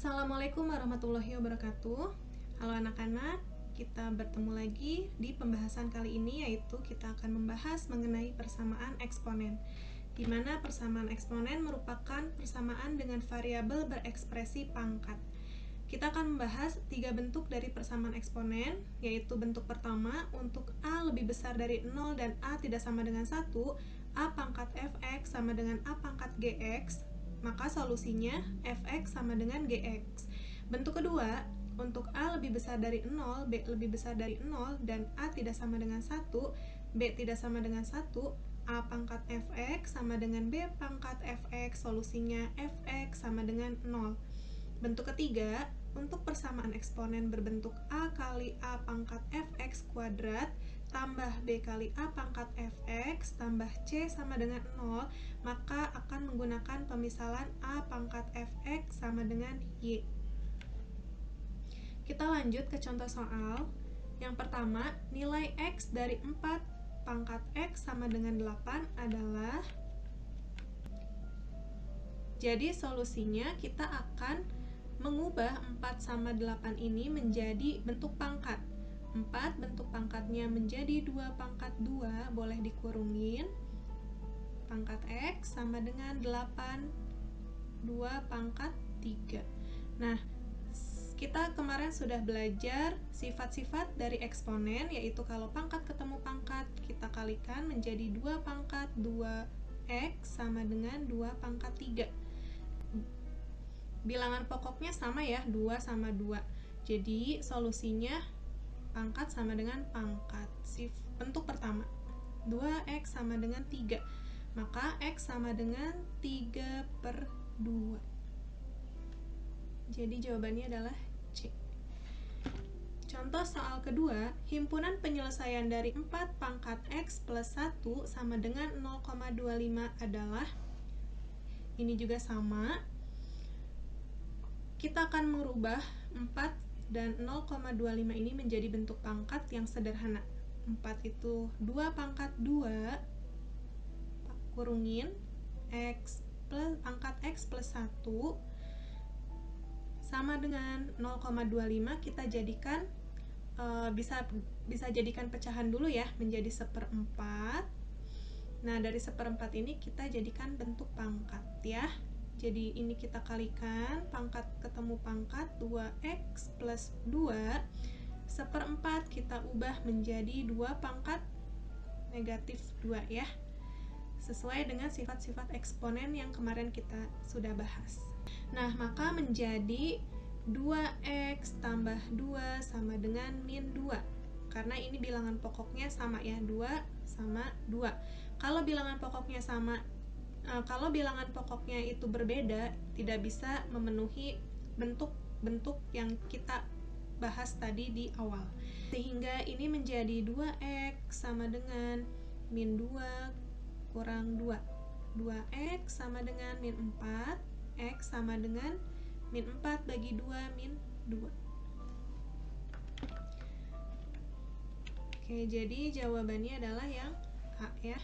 Assalamualaikum warahmatullahi wabarakatuh. Halo anak-anak, kita bertemu lagi di pembahasan kali ini, yaitu kita akan membahas mengenai persamaan eksponen, di mana persamaan eksponen merupakan persamaan dengan variabel berekspresi pangkat. Kita akan membahas 3 bentuk dari persamaan eksponen, yaitu bentuk pertama untuk A lebih besar dari 0 dan A tidak sama dengan 1, A pangkat fx sama dengan A pangkat gx, maka solusinya fx sama dengan gx. Bentuk kedua, untuk A lebih besar dari 0, B lebih besar dari 0, dan A tidak sama dengan 1, B tidak sama dengan 1, A pangkat fx sama dengan B pangkat fx, solusinya fx sama dengan 0. Bentuk ketiga, untuk persamaan eksponen berbentuk A kali A pangkat fx kuadrat tambah B kali A pangkat fx tambah C sama dengan 0, maka akan menggunakan pemisalan A pangkat fx sama dengan Y. Kita lanjut ke contoh soal. Yang pertama, nilai X dari 4 pangkat X sama dengan 8 adalah... Jadi solusinya kita akan mengubah 4 sama 8 ini menjadi bentuk pangkat. 4 bentuk pangkatnya menjadi 2 pangkat 2, boleh dikurungin. Pangkat X sama dengan 8, 2 pangkat 3. Nah, kita kemarin sudah belajar sifat-sifat dari eksponen, yaitu kalau pangkat ketemu pangkat, kita kalikan menjadi 2 pangkat 2X sama dengan 2 pangkat 3. Bilangan pokoknya sama ya, 2 sama 2. Jadi solusinya pangkat sama dengan pangkat. Bentuk pertama, 2x sama dengan 3. Maka x sama dengan 3/2. Jadi jawabannya adalah C. Contoh soal kedua, himpunan penyelesaian dari 4 pangkat x plus 1 sama dengan 0,25 adalah... Ini juga sama. Kita akan merubah 4 dan 0,25 ini menjadi bentuk pangkat yang sederhana. 4 itu 2 pangkat 2, kurungin, pangkat x plus 1, sama dengan 0,25, kita jadikan, bisa jadikan pecahan dulu ya, menjadi 1/4. Nah, dari 1/4 ini kita jadikan bentuk pangkat ya. Jadi ini kita kalikan, pangkat ketemu pangkat, 2x plus 2, 1/4 kita ubah menjadi 2 pangkat negatif 2 ya. Sesuai dengan sifat-sifat eksponen yang kemarin kita sudah bahas. Nah, maka menjadi 2x tambah 2 sama dengan min 2. Karena ini bilangan pokoknya sama ya, 2 sama 2. Kalau bilangan pokoknya sama, kalau bilangan pokoknya itu berbeda, tidak bisa memenuhi bentuk-bentuk yang kita bahas tadi di awal. Sehingga ini menjadi 2x sama dengan min 2 kurang 2. 2x sama dengan min 4, x sama dengan min 4 bagi 2 min 2. Oke, jadi jawabannya adalah yang A ya.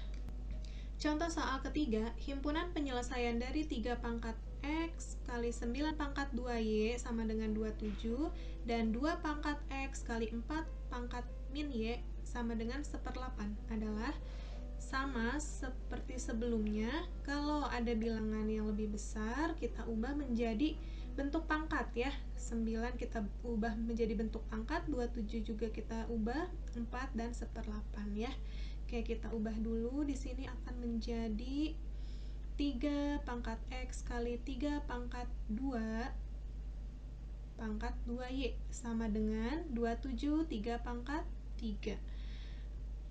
Contoh soal ketiga, himpunan penyelesaian dari 3 pangkat X kali 9 pangkat 2Y sama dengan 27, dan 2 pangkat X kali 4 pangkat min Y sama dengan 1/8 adalah... Sama seperti sebelumnya, kalau ada bilangan yang lebih besar, kita ubah menjadi bentuk pangkat ya. 9 kita ubah menjadi bentuk pangkat, 27 juga kita ubah, 4 dan 1/8 ya. Oke, kita ubah dulu. Di sini akan menjadi 3 pangkat X kali 3 pangkat 2 pangkat 2Y sama dengan 27 3 pangkat 3.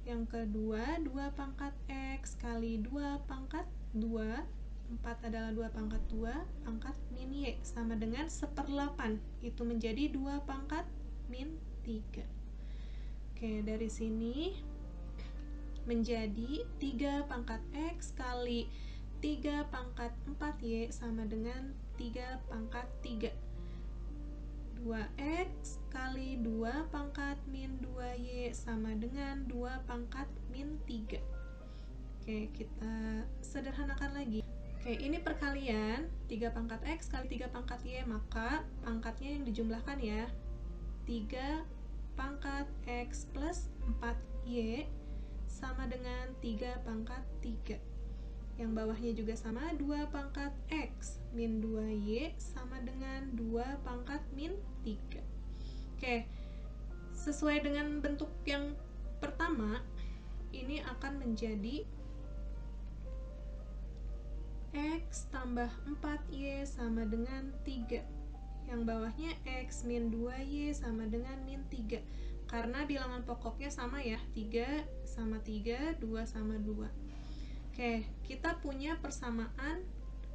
Yang kedua, 2 pangkat X kali 2 pangkat 2, 4 adalah 2 pangkat 2 pangkat min Y sama dengan 1/8. Itu menjadi 2 pangkat min 3. Oke, dari sini menjadi 3 pangkat X kali 3 pangkat 4Y sama dengan 3 pangkat 3. 2x kali 2 pangkat min 2y sama dengan 2 pangkat min 3. Oke, kita sederhanakan lagi. Oke, ini perkalian 3 pangkat X kali 3 pangkat Y, maka pangkatnya yang dijumlahkan ya. 3 pangkat X plus 4Y sama dengan 3 pangkat 3. Yang bawahnya juga sama, 2 pangkat X min 2Y sama dengan 2 pangkat min 3. Oke, sesuai dengan bentuk yang pertama, ini akan menjadi X tambah 4Y sama dengan 3. Yang bawahnya X min 2Y sama dengan min 3. Karena bilangan pokoknya sama ya, 3 sama 3, 2 sama 2. Oke, kita punya persamaan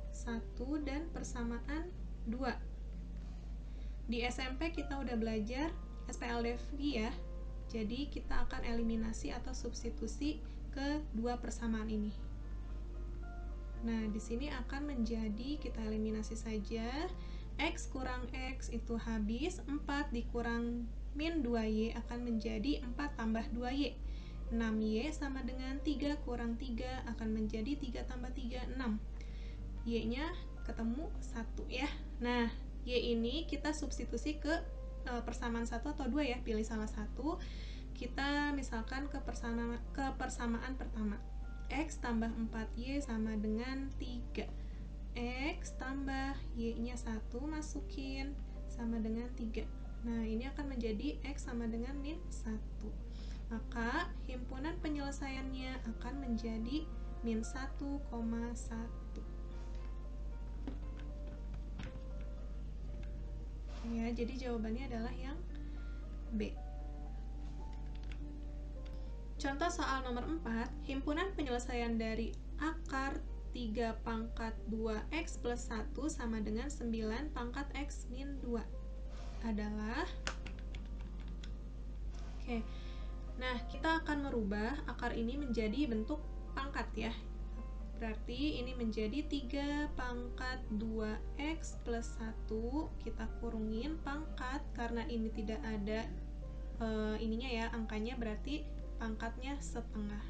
1 dan persamaan 2. Di SMP kita udah belajar SPLDV ya. Jadi kita akan eliminasi atau substitusi ke dua persamaan ini. Nah, di sini akan menjadi, kita eliminasi saja. X kurang X itu habis, 4 dikurang min 2Y akan menjadi 4 tambah 2Y. 6Y sama dengan 3 kurang 3 akan menjadi 3 tambah 3, 6. Y-nya ketemu 1 ya. Nah, Y ini kita substitusi ke persamaan 1 atau 2 ya, pilih salah satu. Kita misalkan ke persamaan pertama. X tambah 4Y sama dengan 3. X tambah Y-nya 1, masukin, sama dengan 3. Nah, ini akan menjadi X sama dengan min 1. Maka himpunan penyelesaiannya akan menjadi min 1,1. Ya, jadi jawabannya adalah yang B. Contoh soal nomor 4, himpunan penyelesaian dari akar 3 pangkat 2X plus 1 sama dengan 9 pangkat X min 2 adalah, oke, nah kita akan merubah akar ini menjadi bentuk pangkat ya. Berarti ini menjadi 3 pangkat 2X plus 1, kita kurungin pangkat, karena ini tidak ada ininya ya, angkanya, berarti pangkatnya setengah.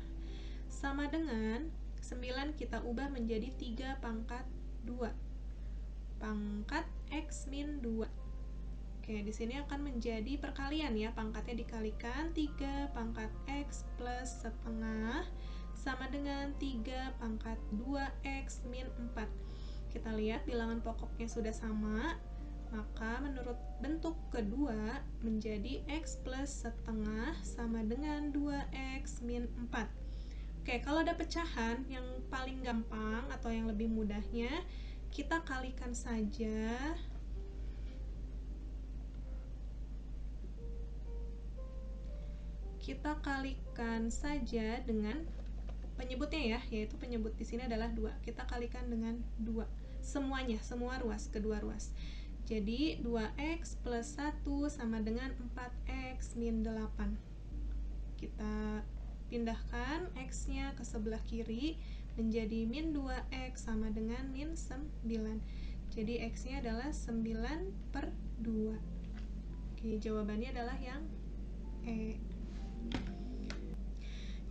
Sama dengan 9 kita ubah menjadi 3 pangkat 2. Pangkat X min 2. Oke, di sini akan menjadi perkalian ya, pangkatnya dikalikan 3 pangkat X plus setengah sama dengan 3 pangkat 2X min 4. Kita lihat bilangan pokoknya sudah sama, maka menurut bentuk kedua menjadi X plus setengah sama dengan 2X min 4. Oke, kalau ada pecahan yang paling gampang atau yang lebih mudahnya, kita kalikan saja. Kita kalikan saja dengan penyebutnya ya, yaitu penyebut di sini adalah 2. Kita kalikan dengan 2. Semuanya, semua ruas, kedua ruas. Jadi 2X plus 1 sama dengan 4X min 8. Kita pindahkan X-nya ke sebelah kiri menjadi min 2X sama dengan min 9. Jadi X-nya adalah 9/2. Oke, jawabannya adalah yang E.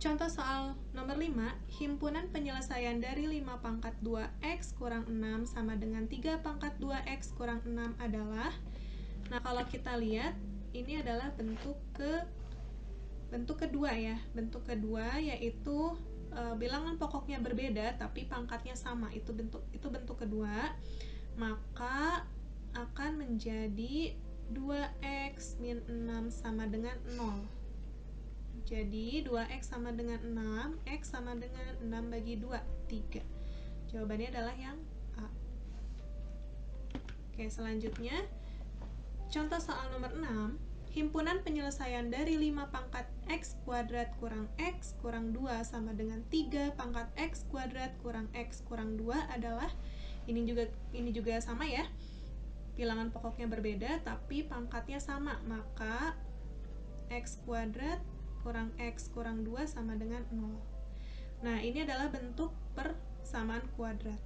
Contoh soal nomor 5, himpunan penyelesaian dari 5 pangkat 2X kurang 6 sama dengan 3 pangkat 2X kurang 6 adalah, nah kalau kita lihat, ini adalah bentuk kedua ya. Bentuk kedua yaitu bilangan pokoknya berbeda tapi pangkatnya sama, itu bentuk kedua. Maka akan menjadi 2X min 6 sama dengan 0. Jadi 2X sama dengan 6, X sama dengan 6 bagi 2, 3. Jawabannya adalah yang A. Oke, selanjutnya contoh soal nomor 6, himpunan penyelesaian dari 5 pangkat X kuadrat kurang X kurang 2 sama dengan 3 pangkat X kuadrat kurang X kurang 2 adalah, ini juga sama ya, bilangan pokoknya berbeda tapi pangkatnya sama, maka X kuadrat kurang X kurang 2 sama dengan 0. Nah, ini adalah bentuk persamaan kuadrat.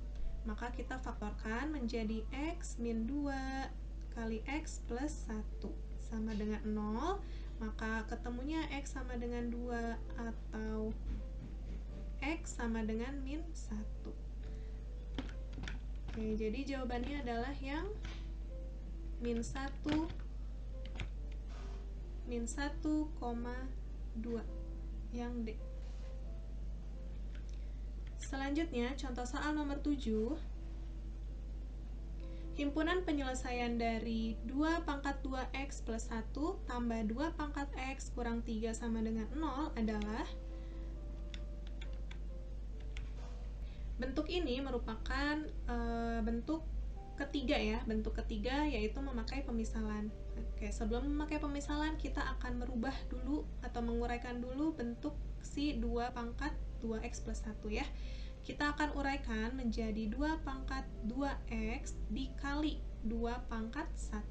Maka kita faktorkan menjadi X min 2 kali X plus 1 sama dengan 0. Maka ketemunya X sama dengan 2 atau X sama dengan min 1. Oke, jadi jawabannya adalah yang min 1,2 yang D. Selanjutnya, contoh soal nomor 7. Himpunan penyelesaian dari 2 pangkat 2x plus 1 tambah 2 pangkat x kurang 3 sama dengan 0 adalah. Bentuk ini merupakan bentuk ketiga ya, bentuk ketiga yaitu memakai pemisalan. Oke, sebelum memakai pemisalan kita akan merubah dulu atau menguraikan dulu bentuk si 2 pangkat 2x plus 1 ya. Kita akan uraikan menjadi 2 pangkat 2x dikali 2 pangkat 1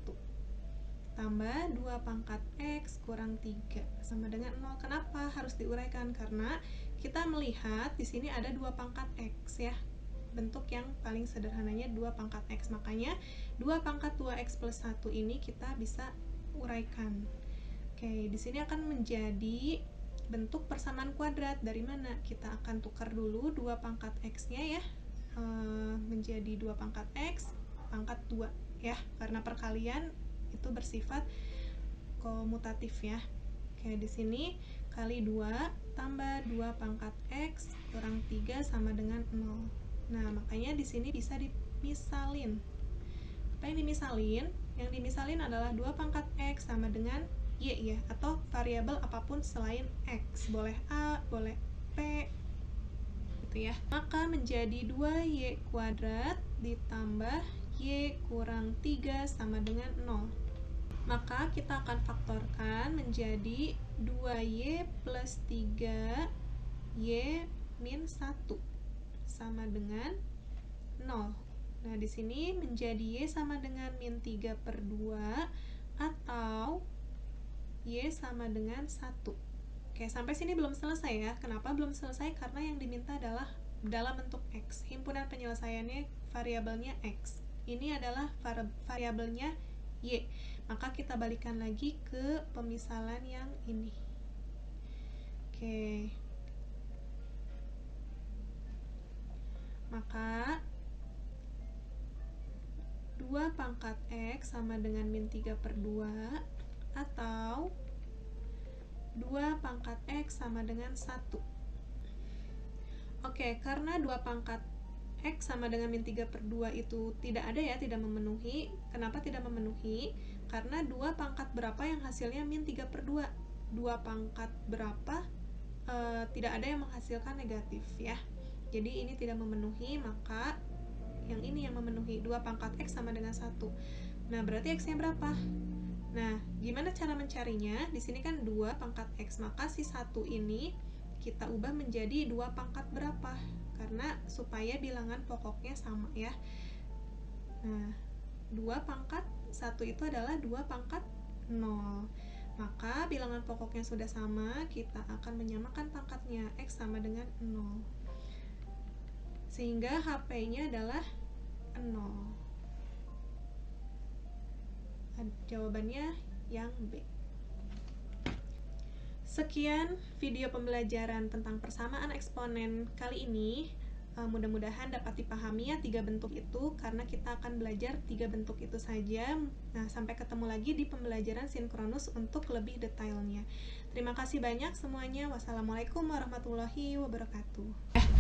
tambah 2 pangkat x kurang 3 sama dengan 0. Kenapa harus diuraikan? Karena kita melihat di sini ada 2 pangkat x ya. Bentuk yang paling sederhananya 2 pangkat x. Makanya 2 pangkat 2x plus 1 ini kita bisa uraikan. Oke, di sini akan menjadi bentuk persamaan kuadrat. Dari mana? Kita akan tukar dulu 2 pangkat x-nya ya. Menjadi 2 pangkat x pangkat 2 ya. Karena perkalian itu bersifat komutatif ya. Oke, di sini kali 2 tambah 2 pangkat x kurang 3 sama dengan 0. Nah, makanya di sini bisa dimisalin. Apa yang dimisalin? Yang dimisalin adalah 2 pangkat x sama dengan y ya, atau variabel apapun selain x. Boleh a, boleh p, gitu ya. Maka menjadi 2y kuadrat ditambah y kurang 3 sama dengan 0. Maka kita akan faktorkan menjadi 2y plus 3y min 1 sama dengan 0. Nah, di sini menjadi y sama dengan min 3 per 2 atau y sama dengan 1. Oke, sampai sini belum selesai ya. Kenapa belum selesai? Karena yang diminta adalah dalam bentuk x. Himpunan penyelesaiannya variabelnya x. Ini adalah variabelnya y. Maka kita balikan lagi ke pemisalan yang ini. Oke. Maka 2 pangkat x sama dengan min 3 per 2 atau 2 pangkat x sama dengan 1. Oke, karena 2 pangkat x sama dengan min 3 per 2 itu tidak ada ya, tidak memenuhi. Kenapa tidak memenuhi? Karena 2 pangkat berapa yang hasilnya min 3 per 2? 2 pangkat berapa tidak ada yang menghasilkan negatif ya. Jadi ini tidak memenuhi, maka yang ini yang memenuhi. 2 pangkat x sama dengan 1. Nah, berarti x-nya berapa? Nah, gimana cara mencarinya? Di sini kan 2 pangkat x, maka si 1 ini kita ubah menjadi 2 pangkat berapa? Karena supaya bilangan pokoknya sama ya. Nah, 2 pangkat 1 itu adalah 2 pangkat 0. Maka bilangan pokoknya sudah sama, kita akan menyamakan pangkatnya. X sama dengan 0. Sehingga HP-nya adalah 0. Jawabannya yang B. Sekian video pembelajaran tentang persamaan eksponen kali ini. Mudah-mudahan dapat dipahami ya 3 bentuk itu, karena kita akan belajar 3 bentuk itu saja. Nah, sampai ketemu lagi di pembelajaran sinkronus untuk lebih detailnya. Terima kasih banyak semuanya. Wassalamualaikum warahmatullahi wabarakatuh.